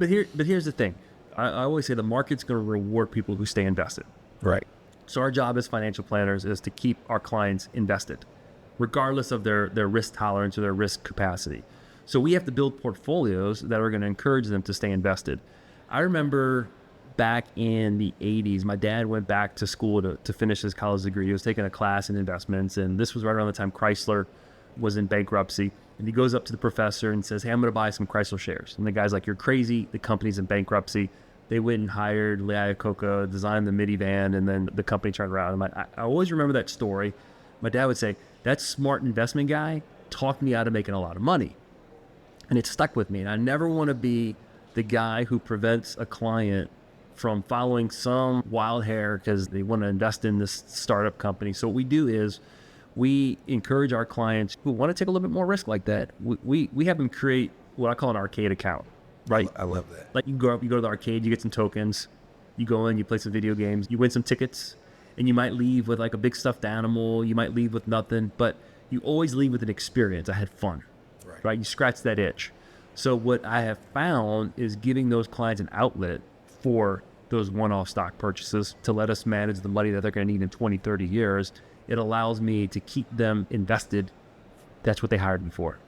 But here's the thing. I always say the market's going to reward people who stay invested. Right. So our job as financial planners is to keep our clients invested, regardless of their risk tolerance or their risk capacity. So we have to build portfolios that are going to encourage them to stay invested. I remember back in the 80s, my dad went back to school to finish his college degree. He was taking a class in investments, and this was right around the time Chrysler was in bankruptcy. And he goes up to the professor and says, "Hey, I'm going to buy some Chrysler shares." And the guy's like, "You're crazy. The company's in bankruptcy." They went and hired Lee Iacocca, designed the minivan, and then the company turned around. And I always remember that story. My dad would say, "That smart investment guy talked me out of making a lot of money." And it stuck with me. And I never want to be the guy who prevents a client from following some wild hair because they want to invest in this startup company. So what we do is we encourage our clients who want to take a little bit more risk like that. We have them create what I call an arcade account, right? I love that. Like you go to the arcade, you get some tokens, you go in, you play some video games, you win some tickets, and you might leave with like a big stuffed animal, you might leave with nothing, but you always leave with an experience. I had fun, right? You scratch that itch. So what I have found is giving those clients an outlet for those one-off stock purchases to let us manage the money that they're going to need in 20, 30 years. It allows me to keep them invested. That's what they hired me for.